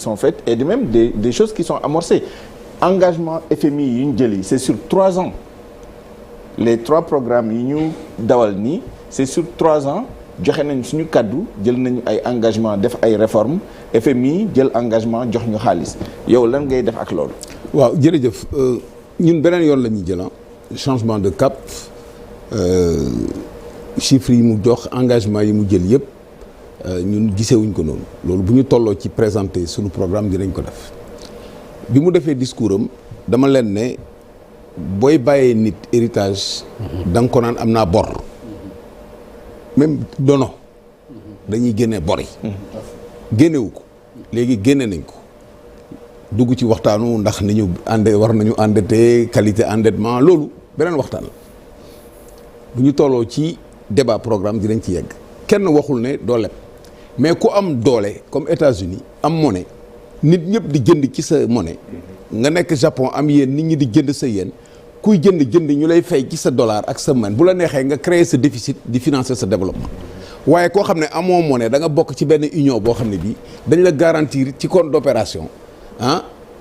sont faites et de même des choses qui sont amorcées. Engagement FMI yi ñu jël yi c'est sur 3 ans les 3 programmes yi ñu dawal nii c'est sur 3 ans joxe nañ suñu kàddu jël nañu ay engagement def ay réformes FMI jël engagement jox ñu xaalis yow lan ngay def ak loolu. waaw jërëjëf ñun beneen yoon la ñuy jël changement de cap chiffres yi mu jox engagement yi mu jël yëpp ñun gisewuñ ko noonu loolu bu ñu tolloo ci présenter suñu programme dinañ ko def bi mu defee discours am dama leen ne booy bàyyee nit héritage da nga ko naan am naa bor même dono dañuy génne bor yi génnewu ko léegi génne nañ ko dugg ci waxtaanu ndax ni ñu war nañu endetté qualité endettement loolu beneen waxtaan la bu ñu tolloo ci débat programme dinañ ci yegg kenn waxul ne doo leb mais ku am doole comme États-Unis am monnaie nit ñëpp di jënd ci sa monnaie nga nekk Japon am yéen nit ñi di jënd sa yéen kuy jënd ñu lay fay ci sa dollar ak sa man bu la neexee nga créer sa déficit di financer sa développement waaye koo xam ne amoo monnaie da nga bokk ci benn union boo xam ne bii dañ la garantir ci compte d'opération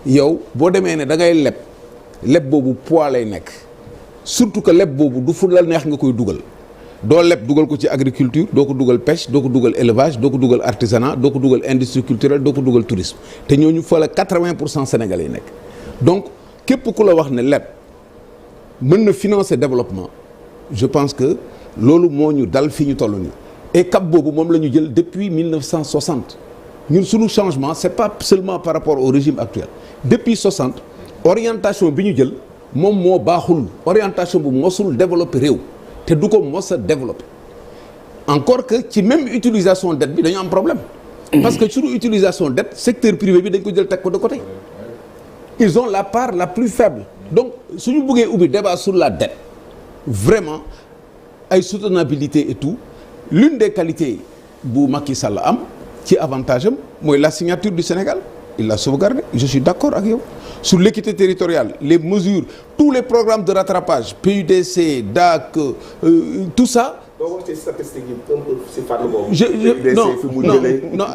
yow boo demee ne da ngay leb boobu poids lay nekk surtout que leb boobu du fu la neex nga koy dugal doo leb dugal ko ci agriculture doo ko dugal pêche doo ko dugal élevage doo ko dugal artisanat doo ko dugal industrie culturelle doo ko dugal tourisme te ñooñu fa la 80% sénégalais yi nekk donc képp ku la wax ne leb mën na financer développement je pense que loolu moo ñu dal fi ñu toll nii et cap boobu moom la ñu jël depuis 1960 ñun suñu changement c'est pas seulement par rapport au régime actuel depuis 60 orientation bi ñu jël moom moo baaxul orientation bu mosul développer réew te du ko mos a développer encore que ci même utilisation dette bi dañu am problème parce que sur utilisation dette secteur privé bi dañ ko jël teg ko de côté ils ont la part la plus faible donc suñu bëggee ubbi débat sur la dette vraiment ay soutenabilité et tout l'une des qualités bu Macky Sall am ci avantage am mooy la signature du Sénégal il l'a sauvegardé je suis d'accord ak yow sur l'équité territoriale les mesures tous les programmes de rattrapage PUDC DAC tout ça. doo wax ci statistique yi un peu si fànn boobu. non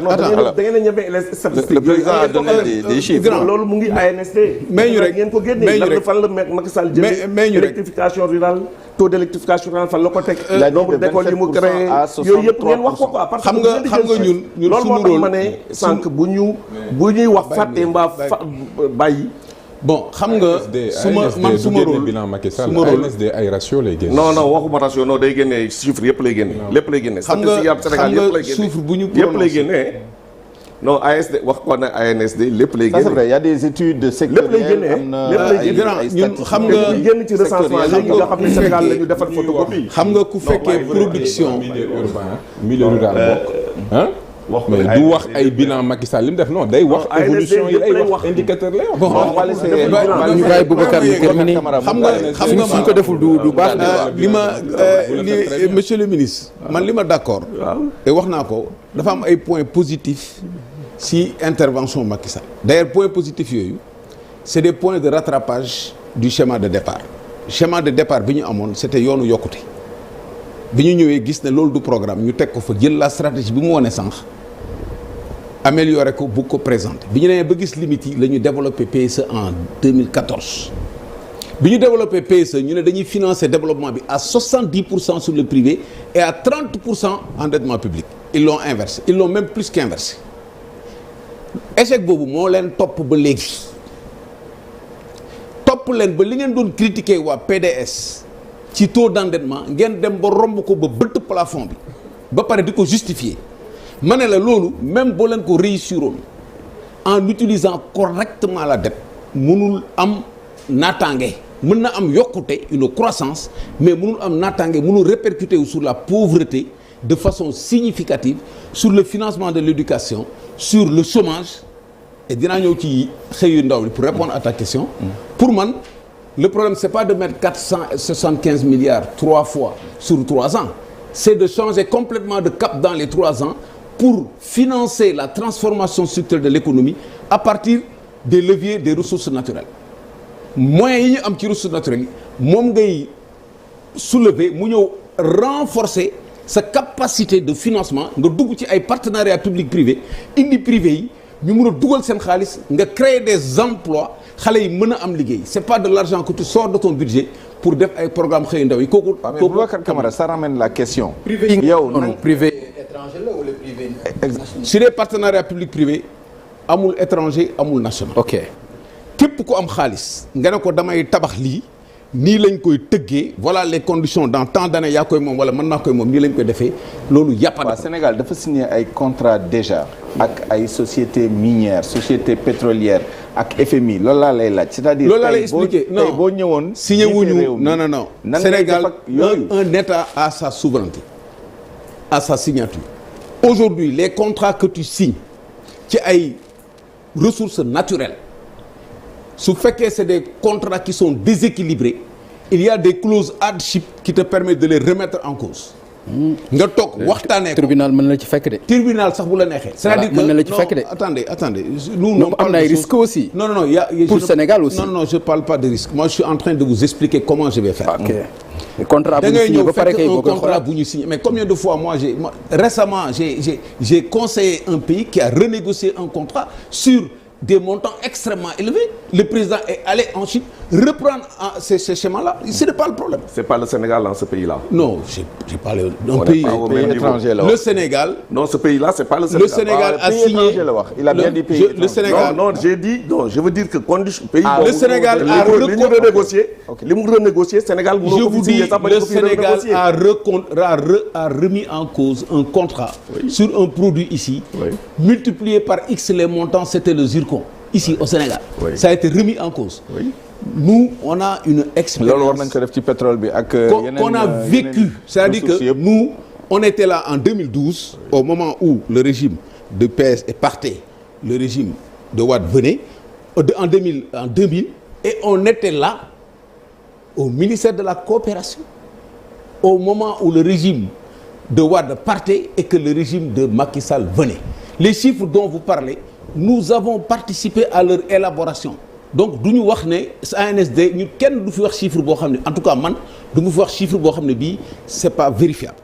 attends da ngeen a ñeme les statistiques. le président a donné des chiffres. loolu mu ngi ANSD. mais ñu rek ngeen ko génnee lan la fan la Macky Sall jëlee. mais ñu rek électrification rurale taux d'électrification rurale fan la ko teg. nombre d'écoles yi mu créé yooyu yëpp ngeen wax ko quoi. parce que xam nga ñun loolu moo suñu tax rôle ma ne sànq bu ñuy wax fàtte mbaa bàyyi. bon xam nga suma rôle bilan Macky Sall ANSD ay ratio lay génne. non waxuma ratio non day génne chiffre yëpp lay génne. lépp lay génne xam nga chiffre bu ñu yëpp lay génne. non ASD wax ko na ANSD lépp lay génne. ça c'est vrai il y a des études sectorielles am na ay ñun xam nga génn ci recensement yi nga xam ne Sénégal la ñu defal photocopie. xam nga ku fekkee production milieu urbain milieu rural bokk mais du wax ay bilan Macky Sall li mu def non day wax évolution yi lay wax indicateur lay wax. bon ñu bàyyi Boubacar ñu terminer xam nga suñ ko deful du baax. li monsieur le ministre man li ma d'accord te wax naa ko dafa am ay points positifs ci intervention Macky Sall d'ailleurs points positifs yooyu c'est des points de rattrapage du schéma de départ bi ñu amoon c'était yoonu yokkute bi ñu ñëwee gis ne loolu du programme ñu teg ko fa jël la stratégie bi mu wone sànq améliorer ko bu ko présenter bi ñu demee ba gis limites yi la ñu développé PSE en 2014 bi ñu développé PSE ñu ne dañuy financer développement bi à 70% sur le privé et à 30% endettement public ils l'ont inversé ils l'ont même plus qu'inversé échec boobu moo leen topp ba léegi topp leen ba li ngeen doon critiquer waa PDS ci taux d'endettement ngeen dem ba romb ko ba bëtt plafond bi ba pare di ko justifier ma ne la loolu même boo leen ko réussiroon en utilisant correctement la dette mënul am naataange mën na am yokkute une croissance mais mënul am naataange mënul répercuter sur la pauvreté de façon significative sur le financement de l'éducation sur le chômage et dinaa ñëw ci xëyu ndaw li pour répondre à ta question pour man le problème c'est pas de mettre 475 milliards 3 fois sur 3 ans c'est de changer complètement de cap dans les 3 ans pour financer la transformation structurelle de l'économie à partir des leviers des ressources naturelles moyens yi ñu am ci ressources naturelles yi moom ngay soulever mu ñëw renforcer sa capacité de financement nga dugg ci ay partenariat public privé indi privé yi ñu mun a dugal seen xaalis nga créer des emplois xale yi mën a am liggéey c'est pas de l'argent que tu sors de ton budget pour def ay programme xëy ndaw yi kooku. Boubacar Camara ça ramène la question. privé yow privé étranger la wala privé. sur les partenariats public privé amul étranger amul national. ok képp ku am xaalis nga ne ko damay tabax lii nii lañ koy tëggee voilà les conditions dans tant d'années yaa koy moom wala mën naa koy moom nii lañ koy defee loolu yàppa waaw Sénégal dafa signé ay contrat déjà ak ay sociétés minières sociétés pétrolières ak FMI loolu laa lay laaj c'est-à-dire loolu laa lay expliquer non boo ñëwoon signé wuñu non Sénégal un État a sa souveraineté à sa signature aujourd'hui les contrats que tu signes ci ay ressources naturelles su fekkee c'est des contrats qui sont déséquilibrés il y a des clauses hardship qui te permettent de les remettre en cause nga toog waxtaanee ko tribunal mën na ci fekk de. tribunal sax bu la neexee. c'est-à-dire que mën na la ci fekk de. attendez nous am na ay risques aussi. non pour Sénégal aussi. non je parle pas de risque moi je suis en train de vous expliquer comment je vais faire. ok contrat bu ñu signé ba pare kay un contrat bu ñu signé mais combien de fois moi récemment j'ai conseillé un pays qui a renégocié un contrat sur des montants extrêmement élevés. Le président est allé en Chine reprendre ces schémas-là. Ce n'est pas le problème. C'est pas le Sénégal dans ce pays-là. Non, j'ai parlé d'un pays étranger. Le Sénégal. Non, ce pays-là, c'est pas le Sénégal. Le Sénégal a signé. Il a bien dit pays. Le Sénégal. Non, j'ai dit. Non, je veux dire que condition. Pays. Le Sénégal a renégocié. Le Sénégal. Je vous dis, le Sénégal a remis en cause un contrat sur un produit ici, multiplié par X les montants, c'était le zircon. Ici au Sénégal. Ça a été remis en cause. Nous, on a une expérience qu'on a vécu. C'est-à-dire que nous, on était là en 2012, au moment où le régime de PS partait, le régime de Wade venait, en 2000, et on était là au ministère de la Coopération, au moment où le régime de Wade partait et que le régime de Macky Sall venait. Les chiffres dont vous parlez, nous avons participé à leur élaboration. Donc du ñu wax ne ANSD ñu kenn du fi wax chiffre boo xam ne en tout cas man du mu fi wax chiffre boo xam ne bii c'est pas vérifiable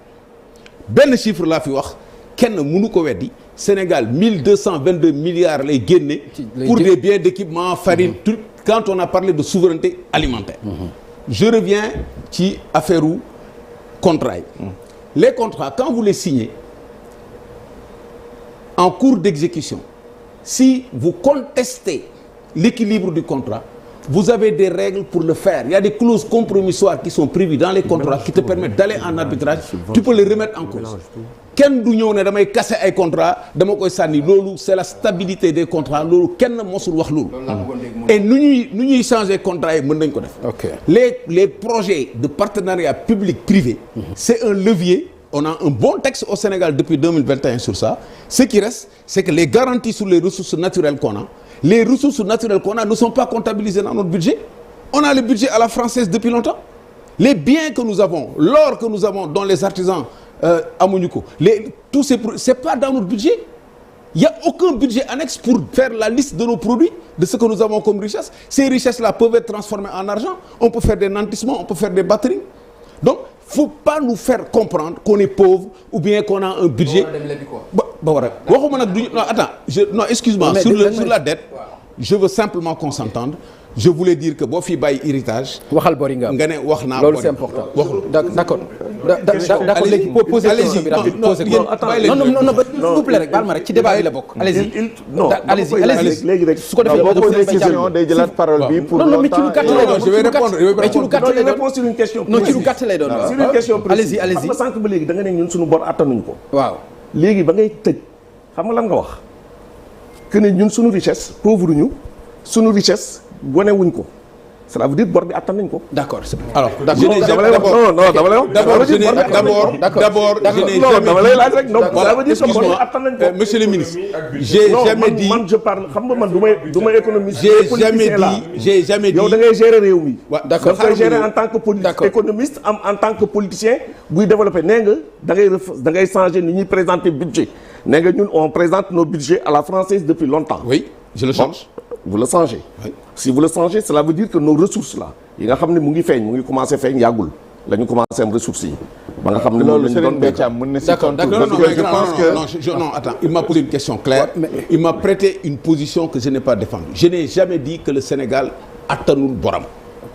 benn chiffre laa fi wax kenn mënu ko weddi Sénégal 1222 milliards lay génne pour des biens d'équipement farine tout quand on a parlé de souveraineté alimentaire. Je reviens ci affaire u contrat yi. Les contrats quand vous les signez en cours d'exécution, si vous contestez l'équilibre du contrat, vous avez des règles pour le faire. Il y a des clauses compromissoires qui sont prévues dans les contrats qui te permettent d'aller en arbitrage. Tu peux les remettre en cause. Kenn du ñëw ne damay casser ay contrats dama koy sànni loolu c'est la stabilité des contrats loolu kenn mosul wax loolu. Et nu ñuy changer contrat yi mën nañ ko def. Les projets de partenariat public-privé, c'est un levier. On a un bon texte au Sénégal depuis 2021 sur ça. Ce qui reste, c'est que les garanties sur les ressources naturelles qu'on a, les ressources naturelles qu'on a ne sont pas comptabilisées dans notre budget. On a le budget à la française depuis longtemps. Les biens que nous avons, l'or que nous avons, dont les artisans amuñu ko, tous ces produits, c'est pas dans notre budget. Il n'y a aucun budget annexe pour faire la liste de nos produits, de ce que nous avons comme richesse. Ces richesses-là peuvent être transformées en argent. On peut faire des nantissements, on peut faire des batteries. Donc, faut pas nous faire comprendre qu'on est pauvre ou bien qu'on a un budget. Non, excuse-moi, sur la dette, je veux simplement qu'on s'entende. Je voulais dire que boo fi bàyyi héritage. waxal bori nga nga ne wax naa loolu c'est important. d'accord d'accord léegi posez question bi rapide posez ko non s'il vous plaît rek baal ma rek ci débat bi la bokk. allez-y allez-y léegi rek su ko defee boo posé question day jëlaat parole bi pour non mais ci lu gàtt lay doon je vais répondre mais ci lu gàtt lay doon réponse sur une question non ci lu gàtt lay doon sur une question précise allez-y xam nga sànq ba léegi da nga ne ñun suñu bor attanuñu ko waaw léegi ba ngay tëj xam nga lan nga wax que ne ñun suñu richesse pauvre ñu suñu richesse wane wuñ ko cela veut dire bor bi attan nañ ko. d'accord alors dama lay wax d'abord dama lay laaj rek donc ça veut dire que bor bi attan nañ ko. monsieur le ministre j'ai jamais dit man je parle xam nga man du may économiste. j'ai jamais dit yow da ngay gérer réew mi. d'accord da ngay gérer en tant que économiste en tant que politicien buy développer nee nga da ngay changer ni ñuy présenter budget nee nga ñun on présente nos budgets à la française depuis longtemps. oui je le change. Vous le changez. Oui. Si vous le changez, cela veut dire que nos ressources là yi nga xam ne mu ngi feeñ mu ngi commencé feeñ yàggul la ñu commencé am ressources yi ba nga xam ne loolu Serigne Mbaye Thiam mën na si tontu. Non, attends, il m'a posé une question claire. Il m'a prêté une position que je n'ai pas défendue. Je n'ai jamais dit que le Sénégal attanul boram.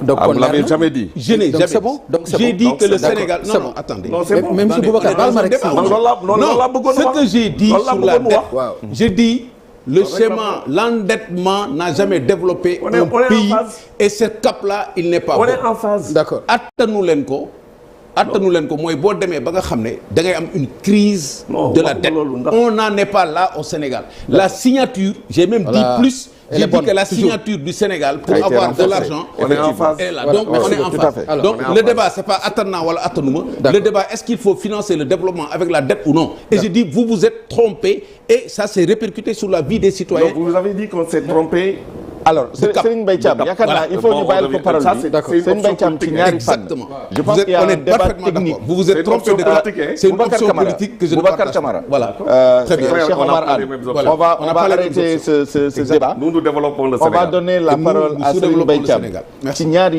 Donc vous l'avez jamais dit. Je n'ai jamais. C'est bon. Donc J'ai dit que le Sénégal. Non, attendez. Non, c'est bon. Même si Boubacar baal ma rek non, ce que j'ai dit sur la dette, je dis le schéma, l'endettement n'a jamais développé un pays et ce cap-là, il n'est pas bon. On est en phase. D'accord. attanu leen ko mooy boo demee ba nga xam ne da ngay am une crise de la dette. On n'en est pas là au Sénégal. La signature, j'ai même dit plus. J'ai dit que la signature du Sénégal pour avoir de l'argent, on est en phase. est là. Donc on est en phase. Donc le débat c'est pas attenant wala attanuma. Le débat est-ce qu'il faut financer le développement avec la dette ou non. Et je dis vous êtes trompés et ça s'est répercuté sur la vie des citoyens. Donc vous avez dit qu'on s'est trompé. Alors Serigne Mbaye Thiam yaakaar naa il faut ñu bàyyi ko parole bi. Serigne Mbaye Thiam ci ñaari fan. Je pense qu'il y a un débat technique. Vous vous êtes trompé de c'est une option politique que je ne partage pas. Voilà. Très bien. Cheikh Omar Anne. On va arrêter ce débat. Nous développons le Sénégal. On va donner la parole à Serigne Mbaye Thiam ci ñaari